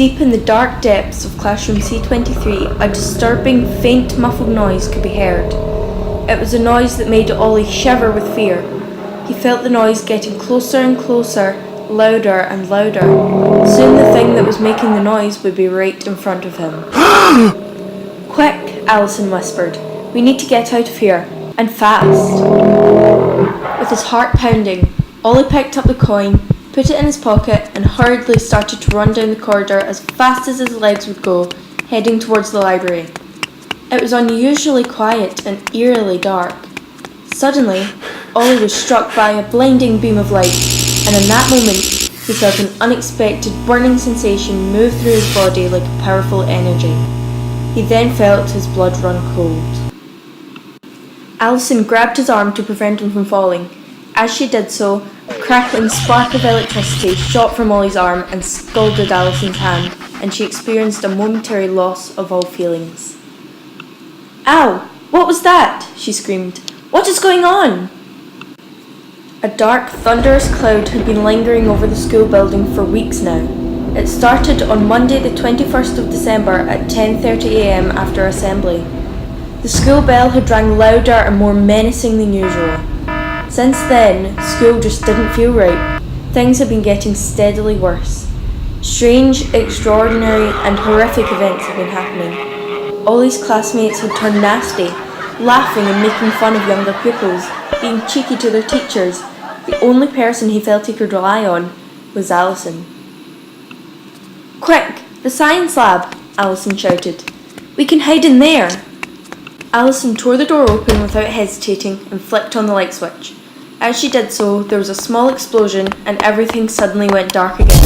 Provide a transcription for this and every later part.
Deep in the dark depths of classroom C23, a disturbing, faint, muffled noise could be heard. It was a noise that made Ollie shiver with fear. He felt the noise getting closer and closer, louder and louder. Soon the thing that was making the noise would be right in front of him. "Quick," Alison whispered. "We need to get out of here, and fast." With his heart pounding, Ollie picked up the coin, put it in his pocket, and hurriedly started to run down the corridor as fast as his legs would go, heading towards the library. It was unusually quiet and eerily dark. Suddenly, Ollie was struck by a blinding beam of light, and in that moment, he felt an unexpected burning sensation move through his body like a powerful energy. He then felt his blood run cold. Alison grabbed his arm to prevent him from falling. As she did so, a crackling spark of electricity shot from Ollie's arm and scalded Alison's hand, and she experienced a momentary loss of all feelings. "Ow! What was that?" she screamed. "What is going on?" A dark, thunderous cloud had been lingering over the school building for weeks now. It started on Monday the 21st of December at 10:30 a.m. after assembly. The school bell had rang louder and more menacing than usual. Since then, school just didn't feel right. Things had been getting steadily worse. Strange, extraordinary, and horrific events had been happening. Ollie's classmates had turned nasty, laughing and making fun of younger pupils, being cheeky to their teachers. The only person he felt he could rely on was Alison. "Quick, the science lab!" Alison shouted. "We can hide in there!" Alison tore the door open without hesitating and flicked on the light switch. As she did so, there was a small explosion and everything suddenly went dark again.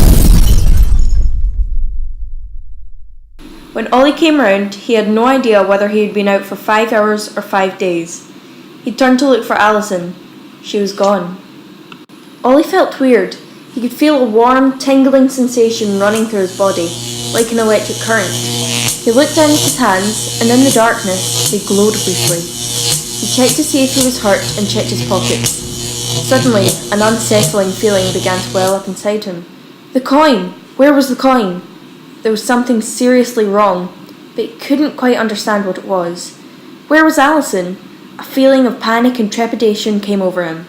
When Ollie came round, he had no idea whether he had been out for 5 hours or 5 days. He turned to look for Alison. She was gone. Ollie felt weird. He could feel a warm, tingling sensation running through his body, like an electric current. He looked down at his hands, and in the darkness, they glowed briefly. He checked to see if he was hurt and checked his pockets. Suddenly, an unsettling feeling began to well up inside him. The coin! Where was the coin? There was something seriously wrong, but he couldn't quite understand what it was. Where was Alison? A feeling of panic and trepidation came over him.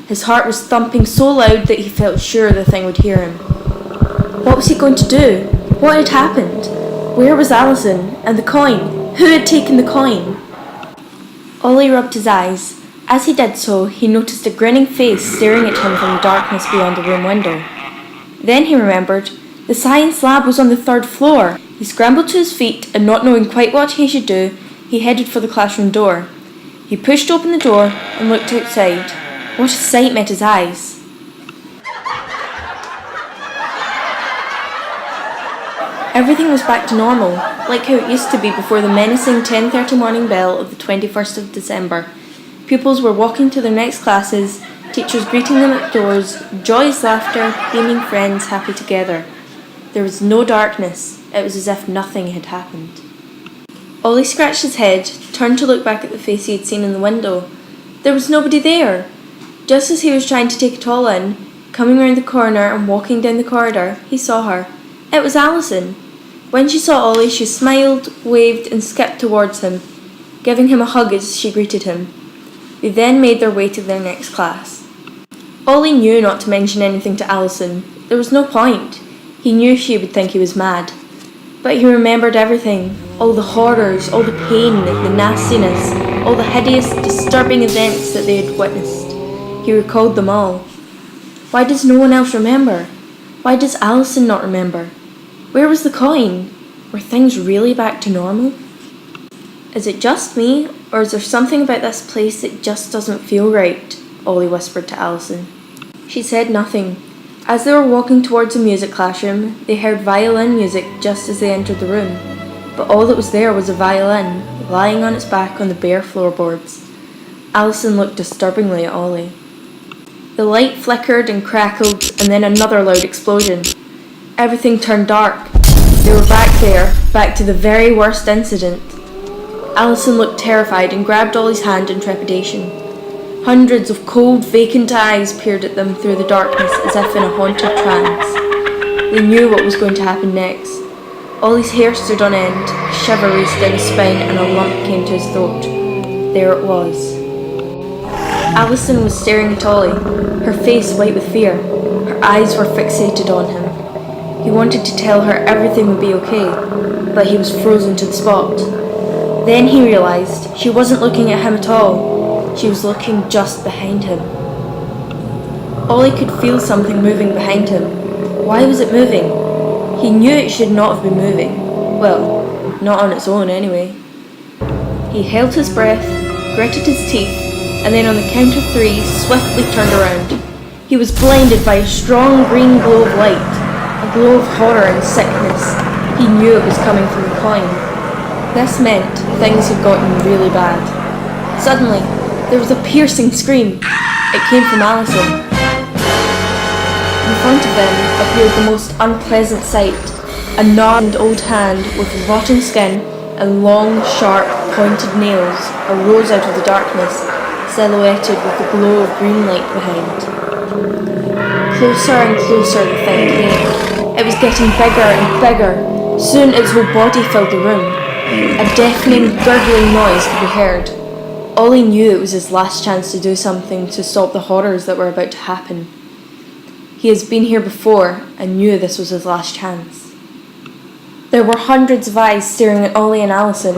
His heart was thumping so loud that he felt sure the thing would hear him. What was he going to do? What had happened? Where was Alison? And the coin? Who had taken the coin? Ollie rubbed his eyes. As he did so, he noticed a grinning face staring at him from the darkness beyond the room window. Then he remembered. The science lab was on the 3rd floor. He scrambled to his feet, and not knowing quite what he should do, he headed for the classroom door. He pushed open the door and looked outside. What a sight met his eyes. Everything was back to normal, like how it used to be before the menacing 10:30 morning bell of the 21st of December. Pupils were walking to their next classes, teachers greeting them at doors, joyous laughter, beaming friends happy together. There was no darkness. It was as if nothing had happened. Ollie scratched his head, turned to look back at the face he had seen in the window. There was nobody there. Just as he was trying to take it all in, coming round the corner and walking down the corridor, he saw her. It was Alison. When she saw Ollie, she smiled, waved, and skipped towards him, giving him a hug as she greeted him. They then made their way to their next class. Ollie knew not to mention anything to Alison. There was no point. He knew she would think he was mad. But he remembered everything. All the horrors, all the pain, the nastiness, all the hideous, disturbing events that they had witnessed. He recalled them all. Why does no one else remember? Why does Alison not remember? Where was the coin? Were things really back to normal? Is it just me, or is there something about this place that just doesn't feel right? Ollie whispered to Alison. She said nothing. As they were walking towards the music classroom, they heard violin music just as they entered the room. But all that was there was a violin, lying on its back on the bare floorboards. Alison looked disturbingly at Ollie. The light flickered and crackled, and then another loud explosion. Everything turned dark. They were back there, back to the very worst incident. Alison looked terrified and grabbed Ollie's hand in trepidation. Hundreds of cold, vacant eyes peered at them through the darkness as if in a haunted trance. They knew what was going to happen next. Ollie's hair stood on end, a shiver raced down his spine and a lump came to his throat. There it was. Alison was staring at Ollie, her face white with fear. Her eyes were fixated on him. He wanted to tell her everything would be okay, but he was frozen to the spot. Then he realised she wasn't looking at him at all. She was looking just behind him. Ollie could feel something moving behind him. Why was it moving? He knew it should not have been moving. Well, not on its own anyway. He held his breath, gritted his teeth, and then on the count of 3, swiftly turned around. He was blinded by a strong green glow of light, a glow of horror and sickness. He knew it was coming from the coin. This meant things had gotten really bad. Suddenly, there was a piercing scream. It came from Alison. In front of them appeared the most unpleasant sight, a gnarled old hand with rotten skin and long, sharp, pointed nails arose out of the darkness, silhouetted with the glow of green light behind. Closer and closer the thing came. It was getting bigger and bigger. Soon its whole body filled the room. A deafening, gurgling noise could be heard. Ollie knew it was his last chance to do something to stop the horrors that were about to happen. He has been here before and knew this was his last chance. There were hundreds of eyes staring at Ollie and Alison,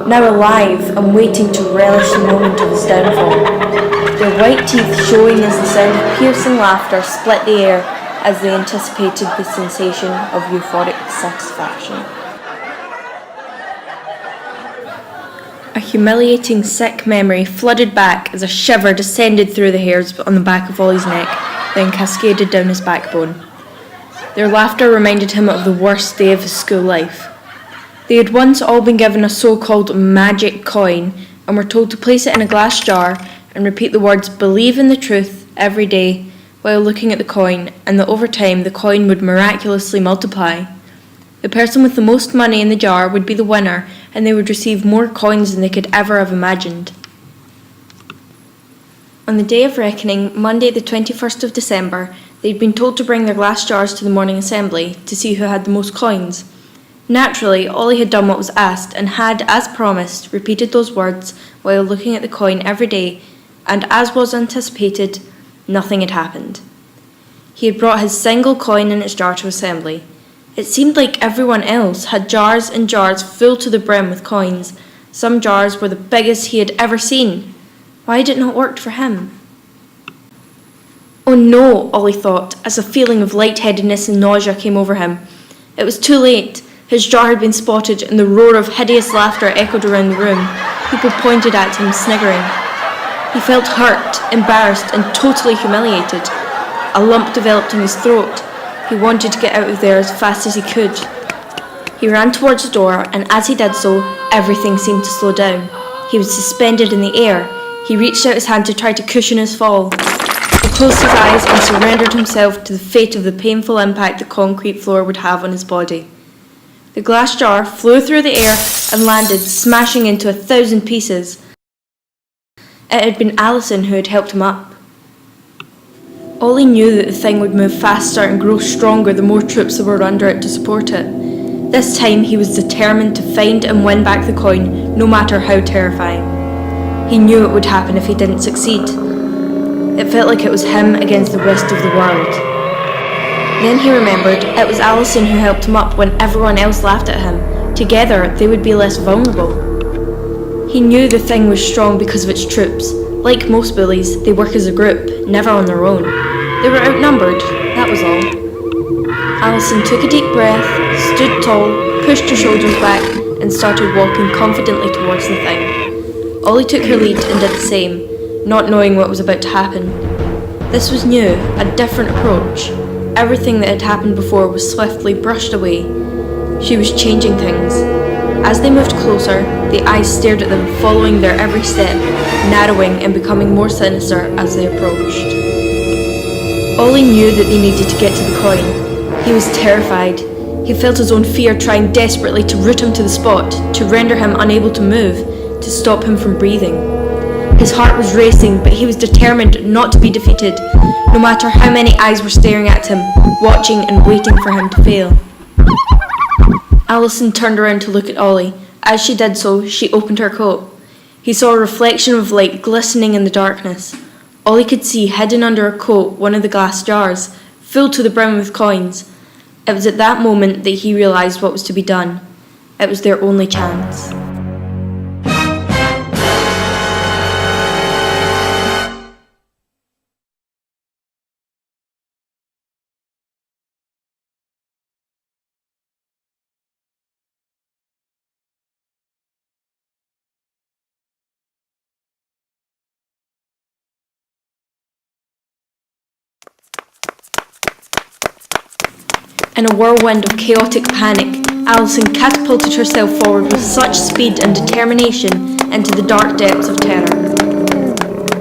now alive and waiting to relish the moment of his downfall. Their white teeth showing as the sound of piercing laughter split the air as they anticipated the sensation of euphoric satisfaction. A humiliating, sick memory flooded back as a shiver descended through the hairs on the back of Ollie's neck, then cascaded down his backbone. Their laughter reminded him of the worst day of his school life. They had once all been given a so-called magic coin and were told to place it in a glass jar and repeat the words "believe in the truth" every day while looking at the coin, and that over time the coin would miraculously multiply. The person with the most money in the jar would be the winner, and they would receive more coins than they could ever have imagined. On the day of reckoning, Monday the 21st of December, they'd been told to bring their glass jars to the morning assembly to see who had the most coins. Naturally, Ollie had done what was asked and had, as promised, repeated those words while looking at the coin every day, and as was anticipated, nothing had happened. He had brought his single coin in its jar to assembly. It seemed like everyone else had jars and jars full to the brim with coins. Some jars were the biggest he had ever seen. Why had it not worked for him? Oh no, Ollie thought, as a feeling of lightheadedness and nausea came over him. It was too late. His jar had been spotted, and the roar of hideous laughter echoed around the room. People pointed at him, sniggering. He felt hurt, embarrassed, and totally humiliated. A lump developed in his throat. He wanted to get out of there as fast as he could. He ran towards the door, and as he did so, everything seemed to slow down. He was suspended in the air. He reached out his hand to try to cushion his fall. He closed his eyes and surrendered himself to the fate of the painful impact the concrete floor would have on his body. The glass jar flew through the air and landed, smashing into 1,000 pieces. It had been Alison who had helped him up. Ollie knew that the thing would move faster and grow stronger the more troops there were under it to support it. This time he was determined to find and win back the coin, no matter how terrifying. He knew it would happen if he didn't succeed. It felt like it was him against the rest of the world. Then he remembered it was Alison who helped him up when everyone else laughed at him. Together, they would be less vulnerable. He knew the thing was strong because of its troops. Like most bullies, they work as a group, never on their own. They were outnumbered, that was all. Alison took a deep breath, stood tall, pushed her shoulders back, and started walking confidently towards the thing. Ollie took her lead and did the same, not knowing what was about to happen. This was new, a different approach. Everything that had happened before was swiftly brushed away. She was changing things. As they moved closer, the eyes stared at them, following their every step, narrowing and becoming more sinister as they approached. Ollie knew that they needed to get to the coin. He was terrified. He felt his own fear trying desperately to root him to the spot, to render him unable to move, to stop him from breathing. His heart was racing, but he was determined not to be defeated, no matter how many eyes were staring at him, watching and waiting for him to fail. Alison turned around to look at Ollie. As she did so, she opened her coat. He saw a reflection of light glistening in the darkness. Ollie could see, hidden under her coat, one of the glass jars, filled to the brim with coins. It was at that moment that he realised what was to be done. It was their only chance. In a whirlwind of chaotic panic, Alison catapulted herself forward with such speed and determination into the dark depths of terror.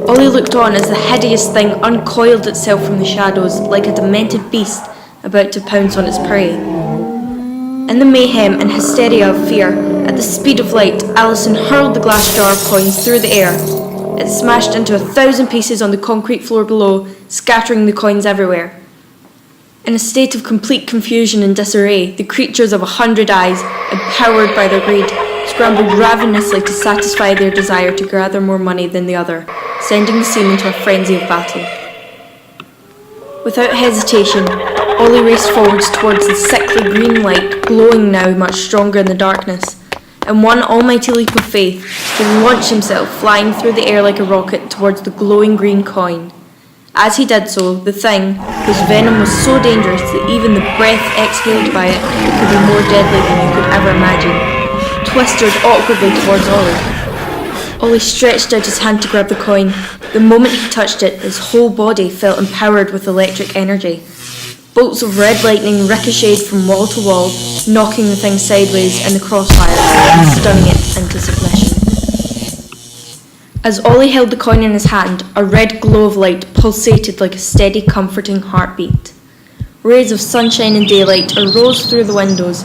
Ollie looked on as the hideous thing uncoiled itself from the shadows like a demented beast about to pounce on its prey. In the mayhem and hysteria of fear, at the speed of light, Alison hurled the glass jar of coins through the air. It smashed into 1,000 pieces on the concrete floor below, scattering the coins everywhere. In a state of complete confusion and disarray, the creatures of 100 eyes, empowered by their greed, scrambled ravenously to satisfy their desire to gather more money than the other, sending the scene into a frenzy of battle. Without hesitation, Ollie raced forwards towards the sickly green light, glowing now much stronger in the darkness. In one almighty leap of faith, he launched himself, flying through the air like a rocket towards the glowing green coin. As he did so, the thing, whose venom was so dangerous that even the breath exhaled by it could be more deadly than you could ever imagine, twisted awkwardly towards Ollie. Ollie stretched out his hand to grab the coin. The moment he touched it, his whole body felt empowered with electric energy. Bolts of red lightning ricocheted from wall to wall, knocking the thing sideways in the crossfire and stunning it into submission. As Ollie held the coin in his hand, a red glow of light pulsated like a steady, comforting heartbeat. Rays of sunshine and daylight arose through the windows.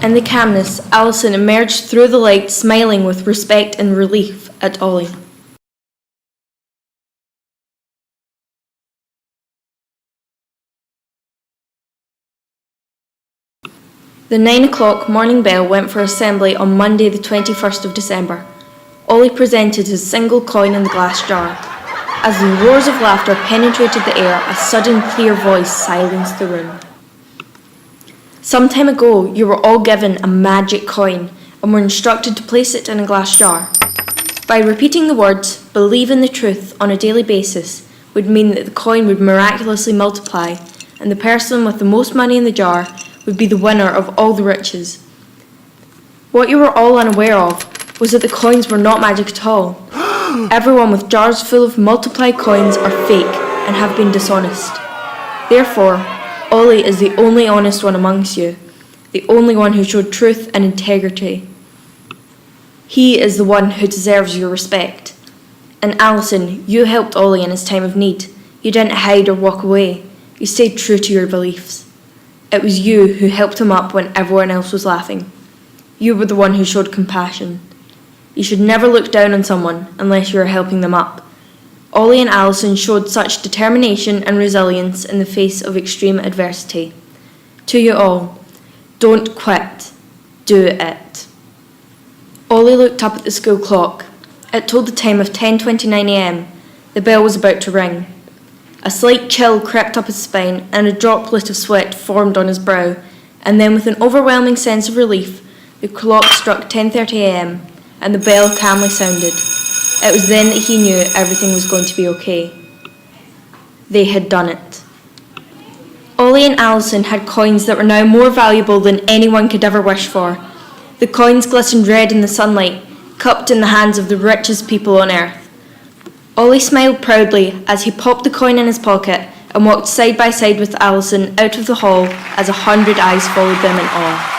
In the calmness, Alison emerged through the light, smiling with respect and relief at Ollie. The 9 o'clock morning bell went for assembly on Monday the 21st of December. Ollie presented his single coin in the glass jar. As the roars of laughter penetrated the air, a sudden clear voice silenced the room. Some time ago, you were all given a magic coin and were instructed to place it in a glass jar. By repeating the words, "believe in the truth" on a daily basis would mean that the coin would miraculously multiply and the person with the most money in the jar would be the winner of all the riches. What you were all unaware of was that the coins were not magic at all. Everyone with jars full of multiplied coins are fake and have been dishonest. Therefore, Ollie is the only honest one amongst you, the only one who showed truth and integrity. He is the one who deserves your respect. And Alison, you helped Ollie in his time of need. You didn't hide or walk away. You stayed true to your beliefs. It was you who helped him up when everyone else was laughing. You were the one who showed compassion. You should never look down on someone unless you are helping them up. Ollie and Alison showed such determination and resilience in the face of extreme adversity. To you all, don't quit. Do it. Ollie looked up at the school clock. It told the time of 10:29 a.m. The bell was about to ring. A slight chill crept up his spine and a droplet of sweat formed on his brow, and then with an overwhelming sense of relief, the clock struck 10:30 a.m. and the bell calmly sounded. It was then that he knew everything was going to be okay. They had done it. Ollie and Alison had coins that were now more valuable than anyone could ever wish for. The coins glistened red in the sunlight, cupped in the hands of the richest people on earth. Ollie smiled proudly as he popped the coin in his pocket and walked side by side with Alison out of the hall as 100 eyes followed them in awe.